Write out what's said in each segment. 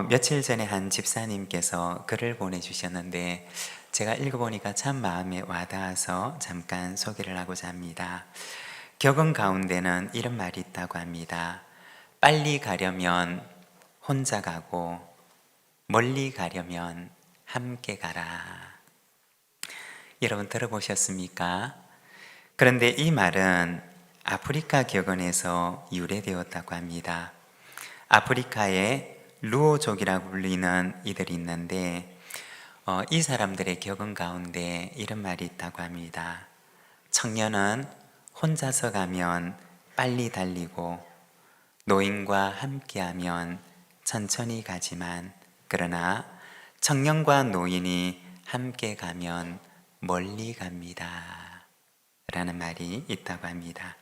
며칠 전에 한 집사님께서 글을 보내주셨는데 제가 읽어보니까 참 마음에 와닿아서 잠깐 소개를 하고자 합니다. 격언 가운데는 이런 말이 있다고 합니다. 빨리 가려면 혼자 가고 멀리 가려면 함께 가라. 여러분 들어보셨습니까? 그런데 이 말은 아프리카 격언에서 유래되었다고 합니다. 아프리카에 루오족이라고 불리는 이들이 있는데 이 사람들의 격언 가운데 이런 말이 있다고 합니다. 청년은 혼자서 가면 빨리 달리고 노인과 함께하면 천천히 가지만 그러나 청년과 노인이 함께 가면 멀리 갑니다. 라는 말이 있다고 합니다.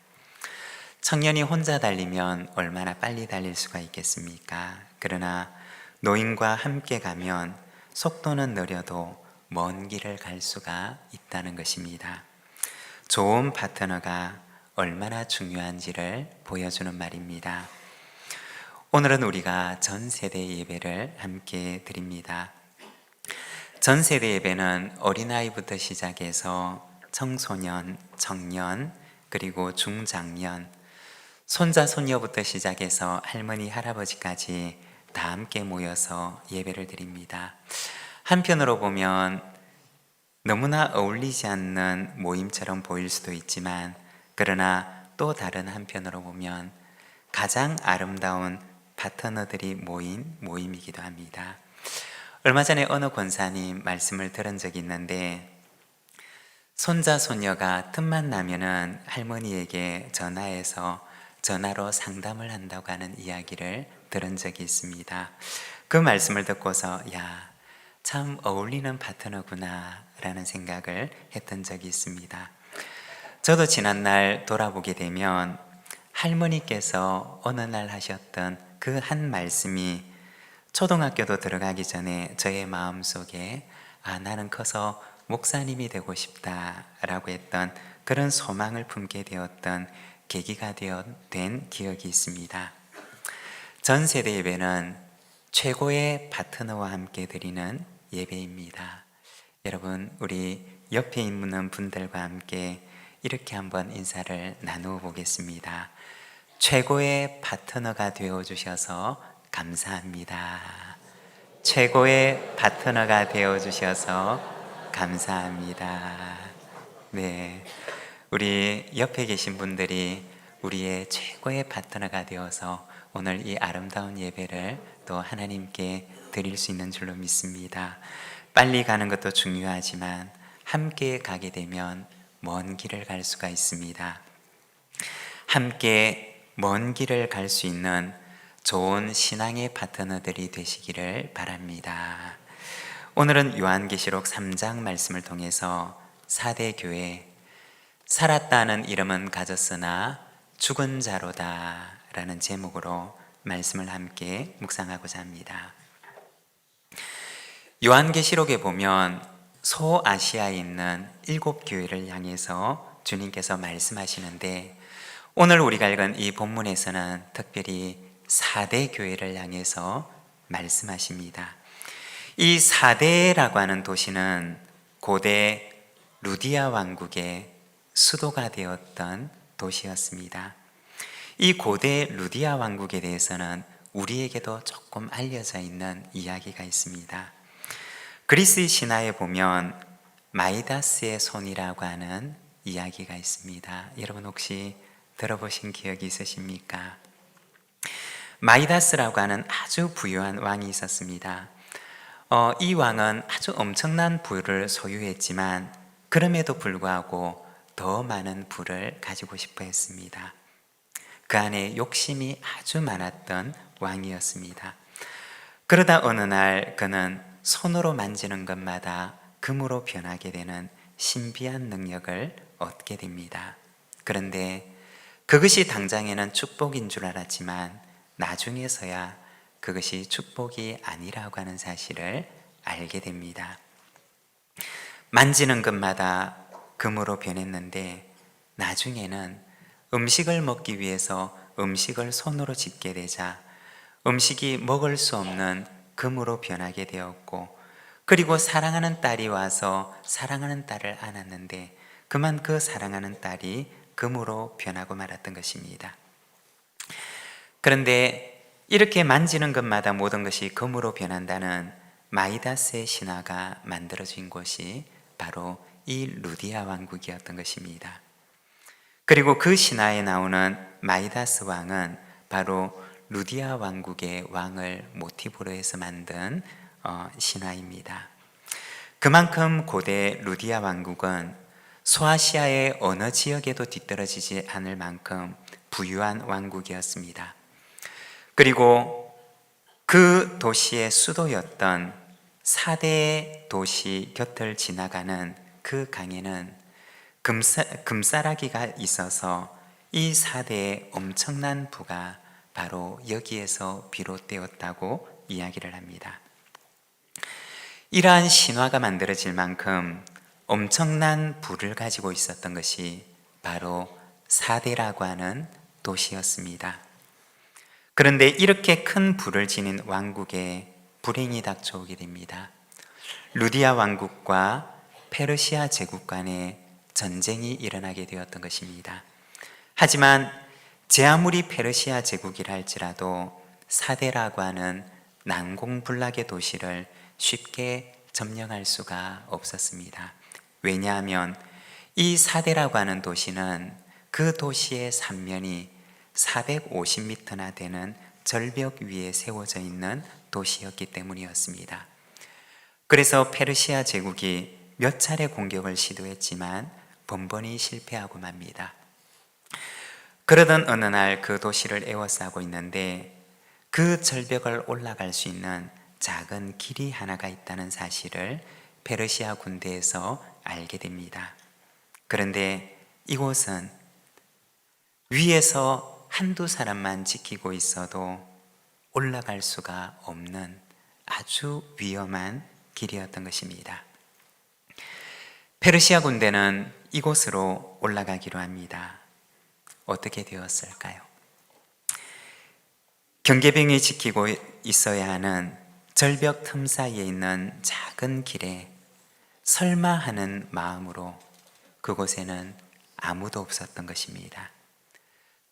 청년이 혼자 달리면 얼마나 빨리 달릴 수가 있겠습니까? 그러나 노인과 함께 가면 속도는 느려도 먼 길을 갈 수가 있다는 것입니다. 좋은 파트너가 얼마나 중요한지를 보여주는 말입니다. 오늘은 우리가 전세대 예배를 함께 드립니다. 전세대 예배는 어린아이부터 시작해서 청소년, 청년, 그리고 중장년, 손자, 손녀부터 시작해서 할머니, 할아버지까지 다 함께 모여서 예배를 드립니다. 한편으로 보면 너무나 어울리지 않는 모임처럼 보일 수도 있지만 그러나 또 다른 한편으로 보면 가장 아름다운 파트너들이 모인 모임이기도 합니다. 얼마 전에 어느 권사님 말씀을 들은 적이 있는데 손자, 손녀가 틈만 나면은 할머니에게 전화로 상담을 한다고 하는 이야기를 들은 적이 있습니다. 그 말씀을 듣고서 참 어울리는 파트너구나 라는 생각을 했던 적이 있습니다. 저도 지난날 돌아보게 되면 할머니께서 어느 날 하셨던 그 한 말씀이 초등학교도 들어가기 전에 저의 마음속에 나는 커서 목사님이 되고 싶다라고 했던 그런 소망을 품게 되었던 계기가 된 기억이 있습니다. 전세대 예배는 최고의 파트너와 함께 드리는 예배입니다. 여러분, 우리 옆에 있는 분들과 함께 이렇게 한번 인사를 나누어 보겠습니다. 최고의 파트너가 되어주셔서 감사합니다. 최고의 파트너가 되어주셔서 감사합니다. 네. 우리 옆에 계신 분들이 우리의 최고의 파트너가 되어서 오늘 이 아름다운 예배를 또 하나님께 드릴 수 있는 줄로 믿습니다. 빨리 가는 것도 중요하지만 함께 가게 되면 먼 길을 갈 수가 있습니다. 함께 먼 길을 갈 수 있는 좋은 신앙의 파트너들이 되시기를 바랍니다. 오늘은 요한계시록 3장 말씀을 통해서 4대 교회 살았다는 이름은 가졌으나 죽은 자로다 라는 제목으로 말씀을 함께 묵상하고자 합니다. 요한계시록에 보면 소아시아에 있는 7교회를 향해서 주님께서 말씀하시는데 오늘 우리가 읽은 이 본문에서는 특별히 4대 교회를 향해서 말씀하십니다. 이 4대라고 하는 도시는 고대 루디아 왕국의 수도가 되었던 도시였습니다. 이 고대 루디아 왕국에 대해서는 우리에게도 조금 알려져 있는 이야기가 있습니다. 그리스 신화에 보면 마이다스의 손이라고 하는 이야기가 있습니다. 여러분 혹시 들어보신 기억이 있으십니까? 마이다스라고 하는 아주 부유한 왕이 있었습니다. 이 왕은 아주 엄청난 부를 소유했지만 그럼에도 불구하고 더 많은 부를 가지고 싶어 했습니다. 그 안에 욕심이 아주 많았던 왕이었습니다. 그러다 어느 날 그는 손으로 만지는 것마다 금으로 변하게 되는 신비한 능력을 얻게 됩니다. 그런데 그것이 당장에는 축복인 줄 알았지만 나중에서야 그것이 축복이 아니라고 하는 사실을 알게 됩니다. 만지는 것마다 금으로 변했는데 나중에는 음식을 먹기 위해서 음식을 손으로 집게 되자 음식이 먹을 수 없는 금으로 변하게 되었고, 그리고 사랑하는 딸이 와서 사랑하는 딸을 안았는데 그만 그 사랑하는 딸이 금으로 변하고 말았던 것입니다. 그런데 이렇게 만지는 것마다 모든 것이 금으로 변한다는 마이다스의 신화가 만들어진 곳이 바로 이 루디아 왕국이었던 것입니다. 그리고 그 신화에 나오는 마이다스 왕은 바로 루디아 왕국의 왕을 모티브로 해서 만든 신화입니다. 그만큼 고대 루디아 왕국은 소아시아의 어느 지역에도 뒤떨어지지 않을 만큼 부유한 왕국이었습니다. 그리고 그 도시의 수도였던 4대 도시 곁을 지나가는 그 강에는 금싸라기가 있어서 이 4대의 엄청난 부가 바로 여기에서 비롯되었다고 이야기를 합니다. 이러한 신화가 만들어질 만큼 엄청난 부를 가지고 있었던 것이 바로 4대라고 하는 도시였습니다. 그런데 이렇게 큰 부를 지닌 왕국에 불행이 닥쳐오게 됩니다. 루디아 왕국과 페르시아 제국 간에 전쟁이 일어나게 되었던 것입니다. 하지만 제 아무리 페르시아 제국이라 할지라도 사대라고 하는 난공불락의 도시를 쉽게 점령할 수가 없었습니다. 왜냐하면 이 사대라고 하는 도시는 그 도시의 삼면이 450m나 되는 절벽 위에 세워져 있는 도시였기 때문이었습니다. 그래서 페르시아 제국이 몇 차례 공격을 시도했지만 번번이 실패하고 맙니다. 그러던 어느 날 그 도시를 에워싸고 있는데 그 절벽을 올라갈 수 있는 작은 길이 하나가 있다는 사실을 페르시아 군대에서 알게 됩니다. 그런데 이곳은 위에서 한두 사람만 지키고 있어도 올라갈 수가 없는 아주 위험한 길이었던 것입니다. 페르시아 군대는 이곳으로 올라가기로 합니다. 어떻게 되었을까요? 경계병이 지키고 있어야 하는 절벽 틈 사이에 있는 작은 길에 설마 하는 마음으로 그곳에는 아무도 없었던 것입니다.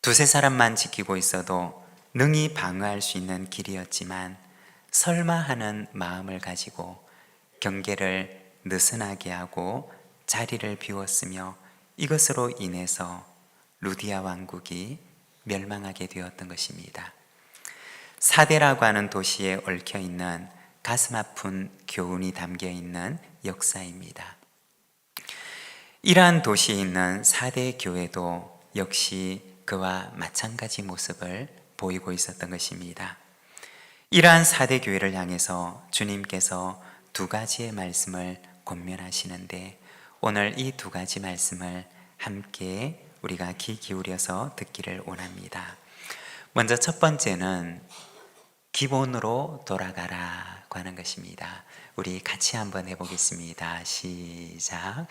두세 사람만 지키고 있어도 능히 방어할 수 있는 길이었지만 설마 하는 마음을 가지고 경계를 느슨하게 하고 자리를 비웠으며 이것으로 인해서 루디아 왕국이 멸망하게 되었던 것입니다. 사대라고 하는 도시에 얽혀있는 가슴 아픈 교훈이 담겨있는 역사입니다. 이러한 도시에 있는 사대 교회도 역시 그와 마찬가지 모습을 보이고 있었던 것입니다. 이러한 사대 교회를 향해서 주님께서 두 가지의 말씀을 권면하시는데 오늘 이 두 가지 말씀을 함께 우리가 귀 기울여서 듣기를 원합니다. 먼저 첫 번째는 기본으로 돌아가라고 하는 것입니다. 우리 같이 한번 해보겠습니다. 시작.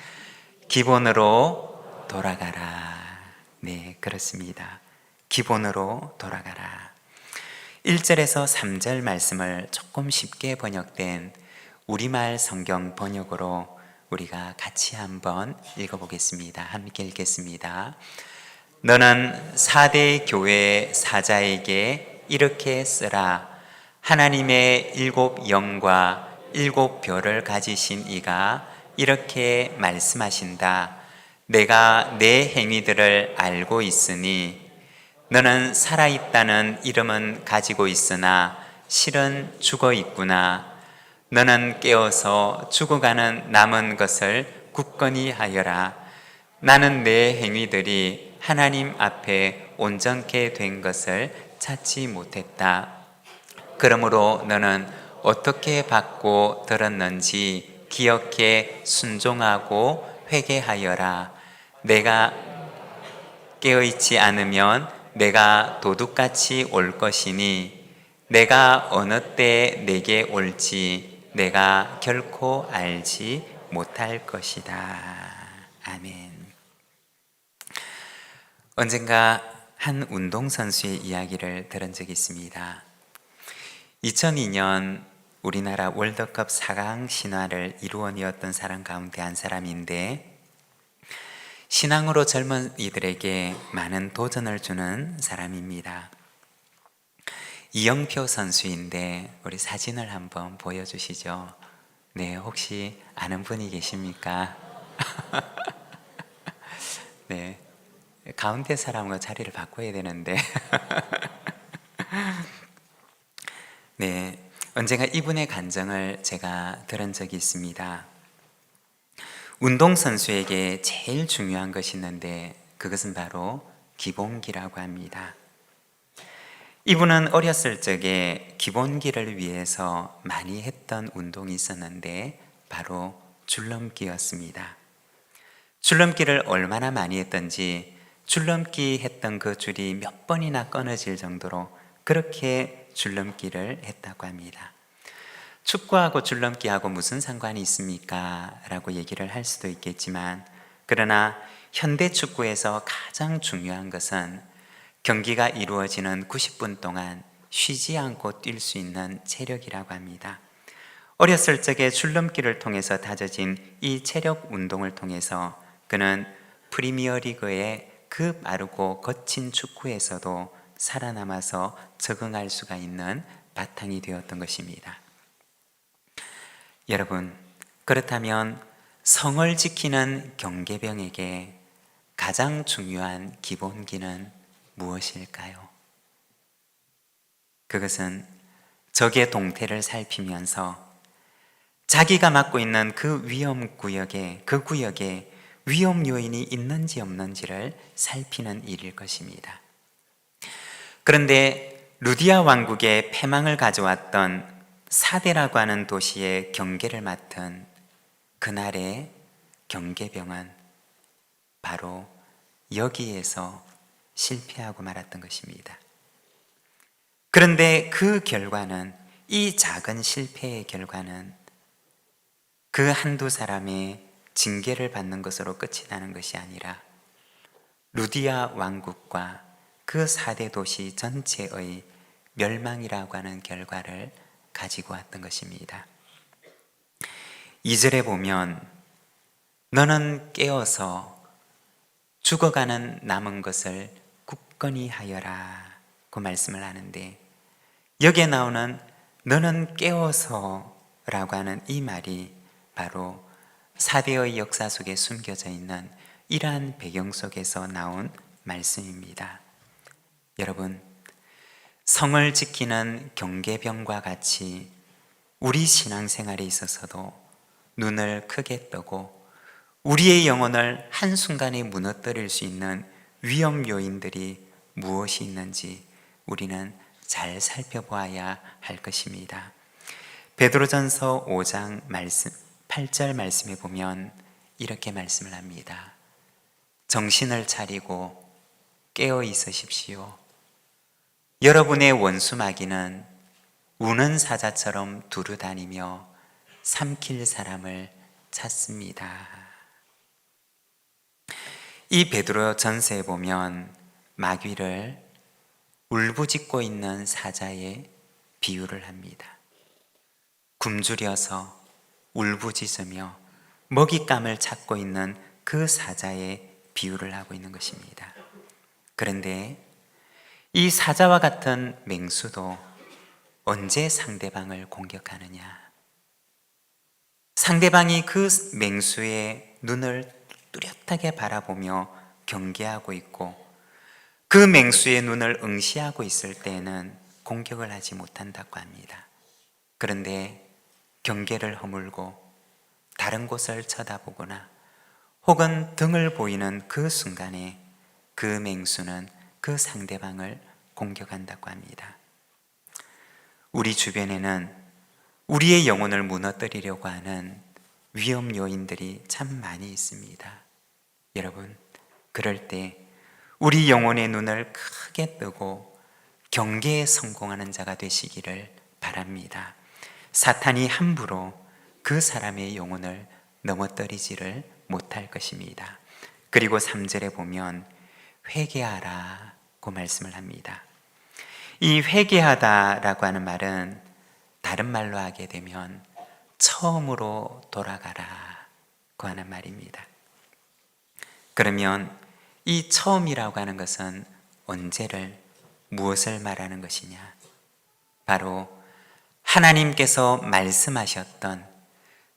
기본으로 돌아가라. 네, 그렇습니다. 기본으로 돌아가라. 1절에서 3절 말씀을 조금 쉽게 번역된 우리말 성경 번역으로 우리가 같이 한번 읽어보겠습니다. 함께 읽겠습니다. 너는 사대 교회 사자에게 이렇게 쓰라. 하나님의 7 영과 7 별을 가지신 이가 이렇게 말씀하신다. 내가 내 행위들을 알고 있으니 너는 살아있다는 이름은 가지고 있으나 실은 죽어 있구나. 너는 깨어서 죽어가는 남은 것을 굳건히 하여라. 나는 내 행위들이 하나님 앞에 온전케 된 것을 찾지 못했다. 그러므로 너는 어떻게 받고 들었는지 기억해 순종하고 회개하여라. 내가 깨어있지 않으면 내가 도둑같이 올 것이니 내가 어느 때 내게 올지 내가 결코 알지 못할 것이다. 아멘. 언젠가 한 운동선수의 이야기를 들은 적이 있습니다. 2002년 우리나라 월드컵 4강 신화를 이루원이었던 사람 가운데 한 사람인데, 신앙으로 젊은이들에게 많은 도전을 주는 사람입니다. 이영표 선수인데 우리 사진을 한번 보여주시죠. 네, 혹시 아는 분이 계십니까? 네, 가운데 사람과 자리를 바꿔야 되는데 네, 언젠가 이분의 간증을 제가 들은 적이 있습니다. 운동선수에게 제일 중요한 것이 있는데 그것은 바로 기본기라고 합니다. 이분은 어렸을 적에 기본기를 위해서 많이 했던 운동이 있었는데 바로 줄넘기였습니다. 줄넘기를 얼마나 많이 했던지 줄넘기 했던 그 줄이 몇 번이나 끊어질 정도로 그렇게 줄넘기를 했다고 합니다. 축구하고 줄넘기하고 무슨 상관이 있습니까? 라고 얘기를 할 수도 있겠지만, 그러나 현대 축구에서 가장 중요한 것은 경기가 이루어지는 90분 동안 쉬지 않고 뛸 수 있는 체력이라고 합니다. 어렸을 적에 줄넘기를 통해서 다져진 이 체력 운동을 통해서 그는 프리미어리그의 그 빠르고 거친 축구에서도 살아남아서 적응할 수가 있는 바탕이 되었던 것입니다. 여러분, 그렇다면 성을 지키는 경계병에게 가장 중요한 기본기는 무엇일까요? 그것은 적의 동태를 살피면서 자기가 맡고 있는 그 위험 구역에, 그 구역에 위험 요인이 있는지 없는지를 살피는 일일 것입니다. 그런데 루디아 왕국의 패망을 가져왔던 사대라고 하는 도시의 경계를 맡은 그날의 경계병은 바로 여기에서 실패하고 말았던 것입니다. 그런데 그 결과는, 이 작은 실패의 결과는 그 한두 사람의 징계를 받는 것으로 끝이 나는 것이 아니라 루디아 왕국과 그 4대 도시 전체의 멸망이라고 하는 결과를 가지고 왔던 것입니다. 2절에 보면 너는 깨어서 죽어가는 남은 것을 굳건히 하여라 그 말씀을 하는데, 여기에 나오는 너는 깨어서 라고 하는 이 말이 바로 4대의 역사 속에 숨겨져 있는 이러한 배경 속에서 나온 말씀입니다. 여러분, 성을 지키는 경계병과 같이 우리 신앙생활에 있어서도 눈을 크게 뜨고 우리의 영혼을 한순간에 무너뜨릴 수 있는 위험 요인들이 무엇이 있는지 우리는 잘 살펴보아야 할 것입니다. 베드로전서 5장 말씀 8절 말씀에 보면 이렇게 말씀을 합니다. 정신을 차리고 깨어 있으십시오. 여러분의 원수 마귀는 우는 사자처럼 두루다니며 삼킬 사람을 찾습니다. 이 베드로 전서에 보면 마귀를 울부짖고 있는 사자에 비유를 합니다. 굶주려서 울부짖으며 먹잇감을 찾고 있는 그 사자에 비유를 하고 있는 것입니다. 그런데 이 사자와 같은 맹수도 언제 상대방을 공격하느냐? 상대방이 그 맹수의 눈을 뚜렷하게 바라보며 경계하고 있고 그 맹수의 눈을 응시하고 있을 때에는 공격을 하지 못한다고 합니다. 그런데 경계를 허물고 다른 곳을 쳐다보거나 혹은 등을 보이는 그 순간에 그 맹수는 그 상대방을 공격한다고 합니다. 우리 주변에는 우리의 영혼을 무너뜨리려고 하는 위험 요인들이 참 많이 있습니다. 여러분, 그럴 때 우리 영혼의 눈을 크게 뜨고 경계에 성공하는 자가 되시기를 바랍니다. 사탄이 함부로 그 사람의 영혼을 넘어뜨리지를 못할 것입니다. 그리고 3절에 보면 회개하라고 말씀을 합니다. 이 회개하다라고 하는 말은 다른 말로 하게 되면 처음으로 돌아가라고 하는 말입니다. 그러면 이 처음이라고 하는 것은 언제를, 무엇을 말하는 것이냐? 바로 하나님께서 말씀하셨던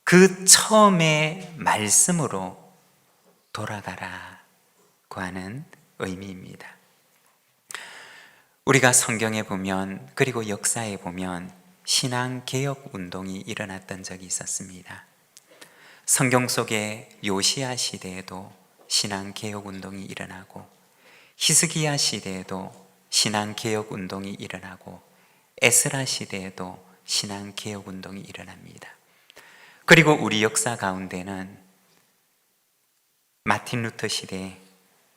그 처음의 말씀으로 돌아가라고 하는 의미입니다. 우리가 성경에 보면, 그리고 역사에 보면 신앙개혁 운동이 일어났던 적이 있었습니다. 성경 속에 요시야 시대에도 신앙개혁 운동이 일어나고, 히스기야 시대에도 신앙개혁 운동이 일어나고, 에스라 시대에도 신앙개혁 운동이 일어납니다. 그리고 우리 역사 가운데는 마틴 루터 시대,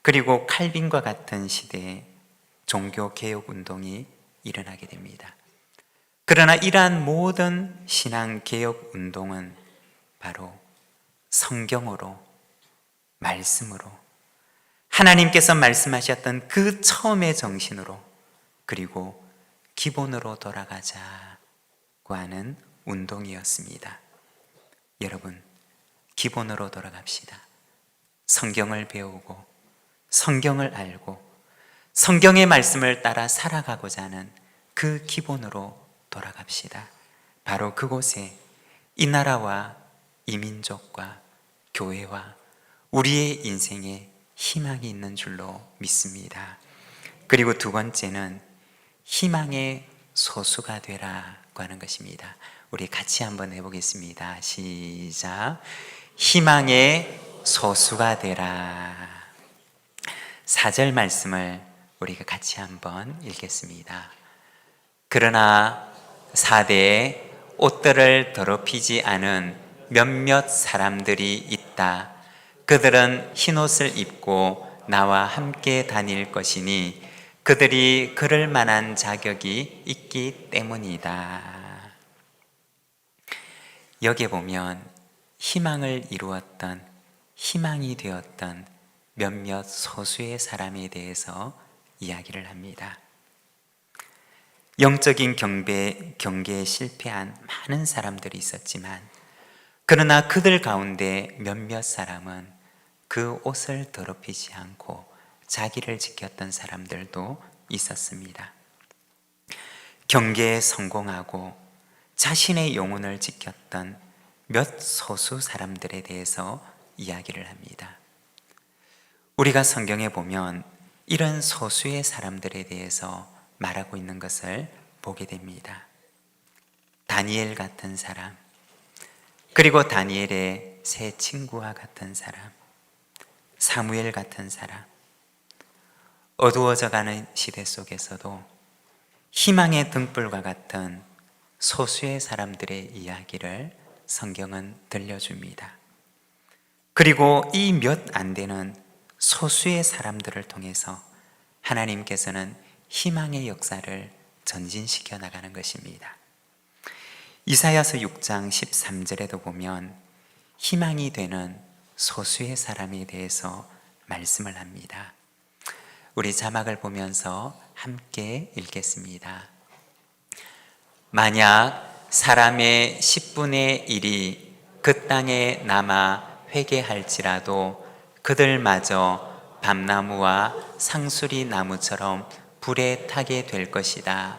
그리고 칼빈과 같은 시대에 종교개혁 운동이 일어나게 됩니다. 그러나 이러한 모든 신앙개혁 운동은 바로 성경으로, 말씀으로, 하나님께서 말씀하셨던 그 처음의 정신으로, 그리고 기본으로 돌아가자고 하는 운동이었습니다. 여러분, 기본으로 돌아갑시다. 성경을 배우고, 성경을 알고, 성경의 말씀을 따라 살아가고자 하는 그 기본으로 돌아갑시다. 바로 그곳에 이 나라와 이 민족과 교회와 우리의 인생에 희망이 있는 줄로 믿습니다. 그리고 두 번째는 희망의 소수가 되라고 하는 것입니다. 우리 같이 한번 해보겠습니다. 시작. 희망의 소수가 되라. 4절 말씀을 우리가 같이 한번 읽겠습니다. 그러나 사대에 옷들을 더럽히지 않은 몇몇 사람들이 있다. 그들은 흰옷을 입고 나와 함께 다닐 것이니 그들이 그럴 만한 자격이 있기 때문이다. 여기에 보면 희망을 이루었던, 희망이 되었던 몇몇 소수의 사람에 대해서 이야기를 합니다. 영적인 경계에 실패한 많은 사람들이 있었지만, 그러나 그들 가운데 몇몇 사람은 그 옷을 더럽히지 않고 자기를 지켰던 사람들도 있었습니다. 경계에 성공하고 자신의 영혼을 지켰던 몇 소수 사람들에 대해서 이야기를 합니다. 우리가 성경에 보면 이런 소수의 사람들에 대해서 말하고 있는 것을 보게 됩니다. 다니엘 같은 사람, 그리고 다니엘의 세 친구와 같은 사람, 사무엘 같은 사람, 어두워져가는 시대 속에서도 희망의 등불과 같은 소수의 사람들의 이야기를 성경은 들려줍니다. 그리고 이 몇 안 되는 소수의 사람들을 통해서 하나님께서는 희망의 역사를 전진시켜 나가는 것입니다. 이사야서 6장 13절에도 보면 희망이 되는 소수의 사람에 대해서 말씀을 합니다. 우리 자막을 보면서 함께 읽겠습니다. 만약 사람의 10분의 1이 그 땅에 남아 회개할지라도 그들마저 밤나무와 상수리 나무처럼 불에 타게 될 것이다.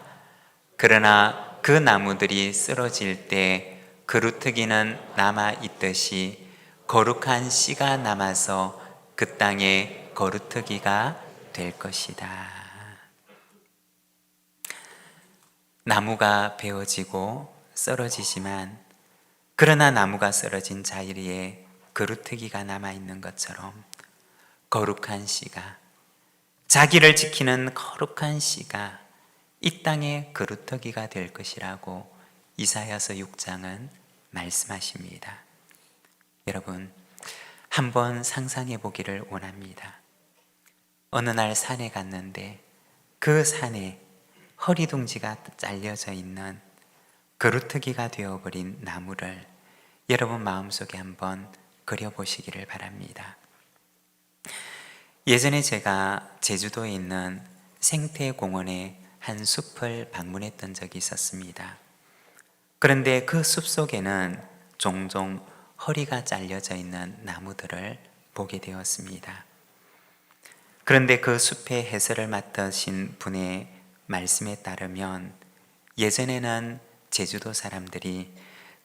그러나 그 나무들이 쓰러질 때 그루터기는 남아 있듯이 거룩한 씨가 남아서 그 땅에 거루터기가 될 것이다. 나무가 베어지고 쓰러지지만, 그러나 나무가 쓰러진 자리에 그루터기가 남아있는 것처럼 거룩한 씨가, 자기를 지키는 거룩한 씨가 이 땅의 그루터기가 될 것이라고 이사야서 6장은 말씀하십니다. 여러분, 한번 상상해 보기를 원합니다. 어느 날 산에 갔는데 그 산에 허리둥지가 잘려져 있는 그루터기가 되어버린 나무를 여러분 마음속에 한번 그려보시기를 바랍니다. 예전에 제가 제주도에 있는 생태공원의 한 숲을 방문했던 적이 있었습니다. 그런데 그 숲 속에는 종종 허리가 잘려져 있는 나무들을 보게 되었습니다. 그런데 그 숲의 해설을 맡으신 분의 말씀에 따르면 예전에는 제주도 사람들이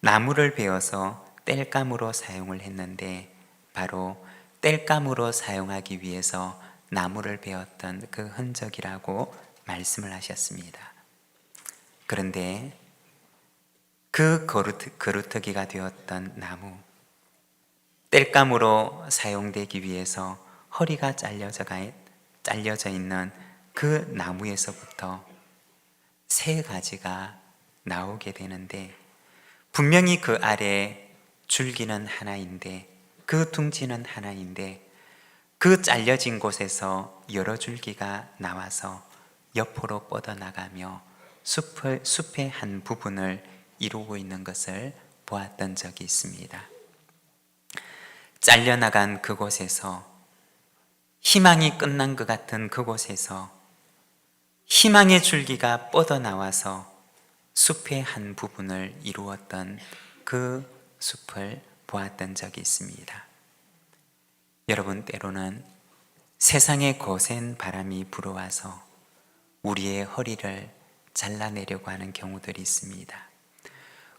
나무를 베어서 땔감으로 사용을 했는데 바로 땔감으로 사용하기 위해서 나무를 베었던 그 흔적이라고 말씀을 하셨습니다. 그런데 그 거루터기가 되었던 나무, 땔감으로 사용되기 위해서 허리가 잘려져 있는 그 나무에서부터 세 가지가 나오게 되는데 분명히 그 아래 줄기는 하나인데 그 둥지는 하나인데 그 잘려진 곳에서 여러 줄기가 나와서 옆으로 뻗어나가며 숲의 한 부분을 이루고 있는 것을 보았던 적이 있습니다. 잘려나간 그곳에서, 희망이 끝난 것 같은 그곳에서 희망의 줄기가 뻗어나와서 숲의 한 부분을 이루었던 그 숲을 보았던 적이 있습니다. 여러분, 때로는 세상의 거센 바람이 불어와서 우리의 허리를 잘라내려고 하는 경우들이 있습니다.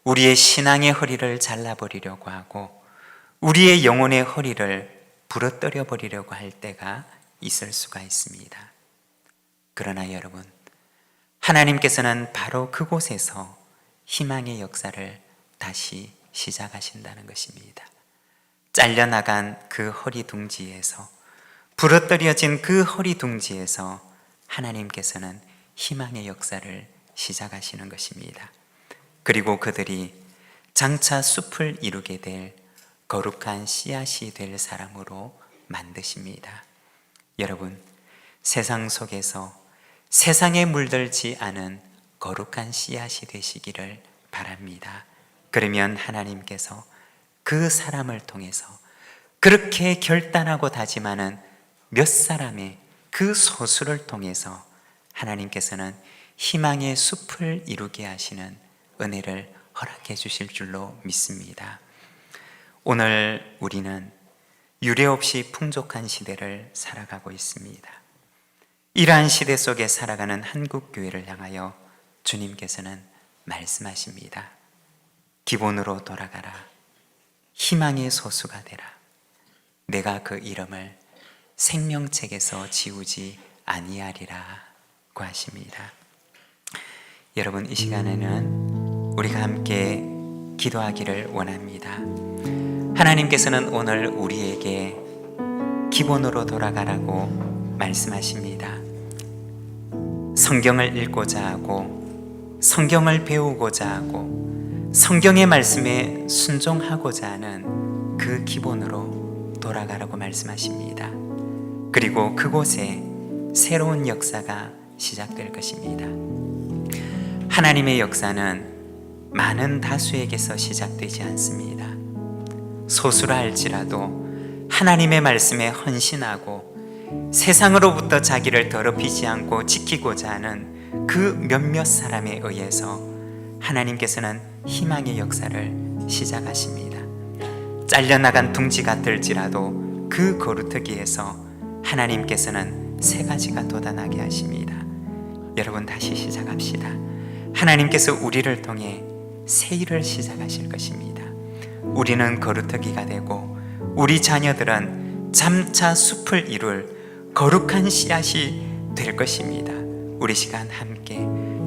우리의 신앙의 허리를 잘라버리려고 하고 우리의 영혼의 허리를 부러뜨려 버리려고 할 때가 있을 수가 있습니다. 그러나 여러분, 하나님께서는 바로 그곳에서 희망의 역사를 다시 시작하신다는 것입니다. 잘려나간 그 허리 둥지에서, 부러뜨려진 그 허리 둥지에서 하나님께서는 희망의 역사를 시작하시는 것입니다. 그리고 그들이 장차 숲을 이루게 될 거룩한 씨앗이 될 사람으로 만드십니다. 여러분, 세상 속에서 세상에 물들지 않은 거룩한 씨앗이 되시기를 바랍니다. 그러면 하나님께서 그 사람을 통해서 그렇게 결단하고 다짐하는 몇 사람의 그 소수를 통해서 하나님께서는 희망의 숲을 이루게 하시는 은혜를 허락해 주실 줄로 믿습니다. 오늘 우리는 유례없이 풍족한 시대를 살아가고 있습니다. 이러한 시대 속에 살아가는 한국교회를 향하여 주님께서는 말씀하십니다. 기본으로 돌아가라. 희망의 소수가 되라. 내가 그 이름을 생명책에서 지우지 아니하리라고 하십니다. 여러분, 이 시간에는 우리가 함께 기도하기를 원합니다. 하나님께서는 오늘 우리에게 기본으로 돌아가라고 말씀하십니다. 성경을 읽고자 하고 성경을 배우고자 하고 성경의 말씀에 순종하고자 하는 그 기본으로 돌아가라고 말씀하십니다. 그리고 그곳에 새로운 역사가 시작될 것입니다. 하나님의 역사는 많은 다수에게서 시작되지 않습니다. 소수라 할지라도 하나님의 말씀에 헌신하고 세상으로부터 자기를 더럽히지 않고 지키고자 하는 그 몇몇 사람에 의해서 하나님께서는 희망의 역사를 시작하십니다. 잘려나간 둥지 같을지라도 그 거루터기에서 하나님께서는 새 가지가 돋아나게 하십니다. 여러분, 다시 시작합시다. 하나님께서 우리를 통해 새 일을 시작하실 것입니다. 우리는 거루터기가 되고 우리 자녀들은 잠차 숲을 이룰 거룩한 씨앗이 될 것입니다. 우리 시간 함께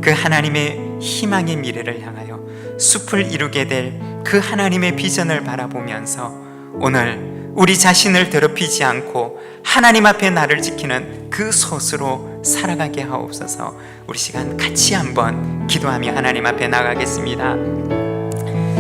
그 하나님의 희망의 미래를 향하여 숲을 이루게 될 그 하나님의 비전을 바라보면서 오늘 우리 자신을 더럽히지 않고 하나님 앞에 나를 지키는 그 소수로 살아가게 하옵소서. 우리 시간 같이 한번 기도하며 하나님 앞에 나가겠습니다.